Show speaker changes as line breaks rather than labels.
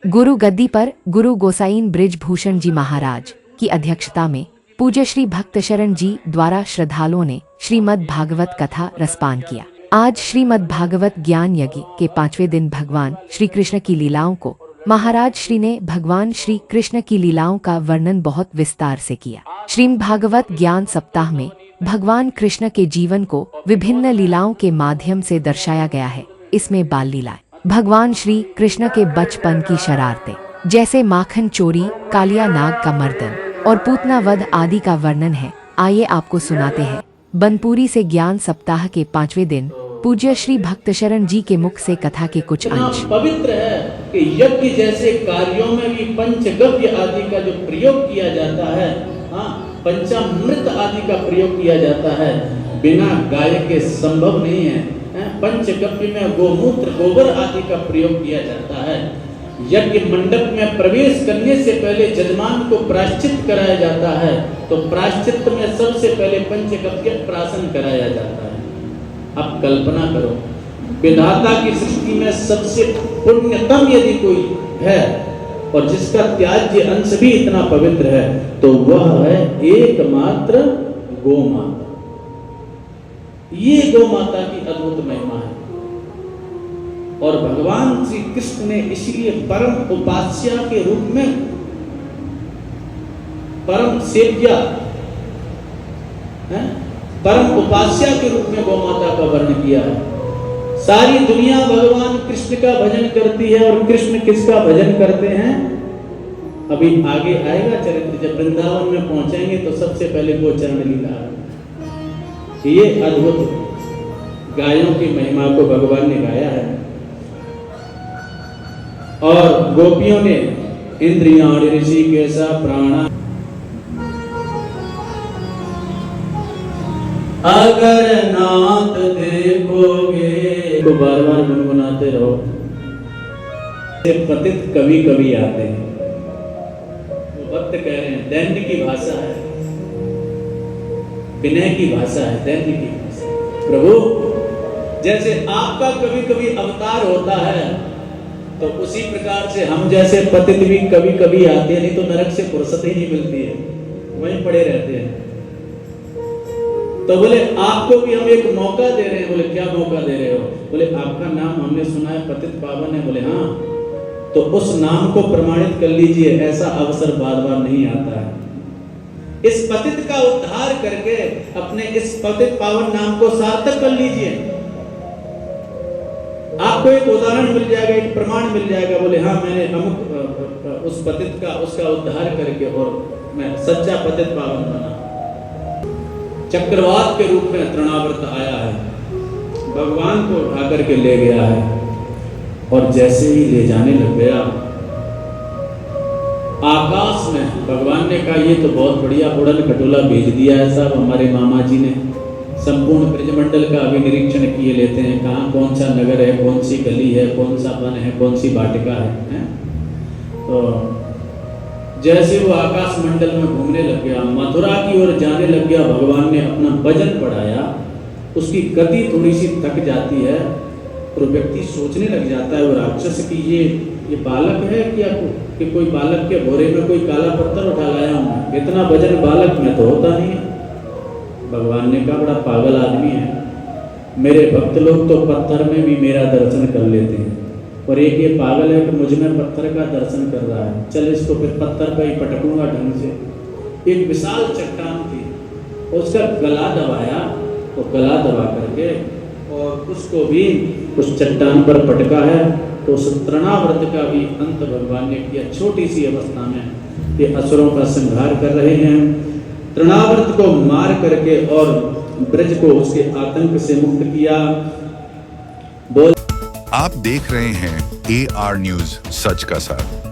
गुरु गद्दी पर गुरु गोसाइन बृजभूषण जी महाराज की अध्यक्षता में पूज्य श्री भक्तशरण जी द्वारा श्रद्धालुओं ने श्रीमद् भागवत कथा रसपान किया। आज श्रीमद् भागवत ज्ञान यज्ञ के 5वें दिन भगवान श्री कृष्ण की लीलाओं को महाराज श्री ने भगवान श्री कृष्ण की लीलाओं का वर्णन बहुत विस्तार से किया। श्रीमद् भागवत ज्ञान सप्ताह में भगवान कृष्ण के जीवन को विभिन्न लीलाओं के माध्यम से दर्शाया गया है। इसमें बाल लीलाएं, भगवान श्री कृष्ण के बचपन की शरारतें जैसे माखन चोरी, कालिया नाग का मर्दन और पूतना वध आदि का वर्णन है। आइए आपको सुनाते हैं बनपुरी से ज्ञान सप्ताह के 5वें दिन पूज्य श्री भक्तशरण जी के मुख से कथा के कुछ अंश।
पवित्र है कि यज्ञ जैसे कार्यों में भी पंचगव्य आदि का जो प्रयोग किया जाता है, हाँ, पंचामृत आदि का प्रयोग किया जाता है, बिना गाय के संभव नहीं है। पंचगव्य में गोमूत्र, गोबर आदि का प्रयोग किया जाता है। यज्ञ मंडप में प्रवेश करने से पहले यजमान को प्रायश्चित कराया जाता है, तो प्रायश्चित में सबसे पहले पंचगव्य प्राशन कराया जाता है। अब कल्पना करो, विधाता की सृष्टि में सबसे पुण्यतम यदि कोई है और जिसका त्याज्य अंश भी इतना पवित्र है, तो वह है एकमात्र गौ माता। ये गौ माता की अद्भुत महिमा है और भगवान श्री कृष्ण ने इसलिए परम उपास्या के रूप में, परम सेव्या, परम उपास्या के रूप में गौ माता का वर्णन किया है। सारी दुनिया भगवान कृष्ण का भजन करती है और कृष्ण किसका भजन करते हैं? अभी आगे आएगा चरित्र, जब वृंदावन में पहुंचेंगे तो सबसे पहले गोचरण लीला। ये अद्भुत गायों की महिमा को भगवान ने गाया है और गोपियों ने इंद्रियां ऋषि कैसा प्राणा अगर नाथ देखोगे तो बार बार गुनगुनाते रहो। पतित कभी कभी आते हैं, भक्त कह रहे हैं, दैन्य की भाषा है, विनय की भाषा है, दैन्य की भाषा। प्रभु, जैसे आपका कभी कभी अवतार होता है तो उसी प्रकार से हम जैसे पतित भी कभी कभी आते हैं, नहीं तो नरक से फुर्सत ही नहीं मिलती है, वहीं पड़े रहते हैं। तो बोले आपको भी हम एक मौका दे रहे हैं। बोले क्या मौका दे रहे हो? बोले आपका नाम हमने सुना है पतित पावन है। बोले हाँ, तो उस नाम को प्रमाणित कर लीजिए, ऐसा अवसर बार बार नहीं आता है। इस पतित का उद्धार करके अपने इस पतित पावन नाम को सार्थक कर लीजिए। आपको एक उदाहरण मिल जाएगा, एक प्रमाण मिल जाएगा। बोले हाँ, मैंने अमुक उस पतित का, उसका उद्धार करके और मैं सच्चा पतित पावन बना। चक्रवात के रूप में तृणावर्त आया है, भगवान को उठा करके ले गया है और जैसे ही ले जाने लग गया, आकाश में भगवान ने कहा ये तो बहुत बढ़िया उड़न खटोला भेज दिया है साहब। हमारे मामा जी ने संपूर्ण ब्रजमंडल का अभी निरीक्षण किए लेते हैं, कहाँ कौन सा नगर है, कौन सी गली है, कौन सा वन है, कौन सी वाटिका है। तो जैसे वो आकाश मंडल में घूमने लग गया, मथुरा की ओर जाने लग गया, भगवान ने अपना वजन बढ़ाया। उसकी गति थोड़ी सी थक जाती है और व्यक्ति सोचने लग जाता है, वो राक्षस की ये बालक है क्या, कि कोई बालक के भोरे में कोई काला पत्थर उठा लाया हूँ, इतना वजन बालक में तो होता नहीं है। भगवान ने कहा बड़ा पागल आदमी है, मेरे भक्त लोग तो पत्थर में भी मेरा दर्शन कर लेते हैं और एक ये पागल है कि मुझ में पत्थर का दर्शन कर रहा है, चल इसको फिर पत्थर पर ही पटकूंगा ढंग से। एक विशाल चट्टान थी, उसका गला दबाया, तो गला दबा करके और उसको भी उस चट्टान पर पटका है। तो उस तृणावर्त का भी अंत भगवान ने किया। छोटी सी अवस्था में ये असुरों का संहार कर रहे हैं, तृणावर्त को मार करके और ब्रज को उसके आतंक से मुक्त किया।
आप देख रहे हैं AR न्यूज़, सच का साथ।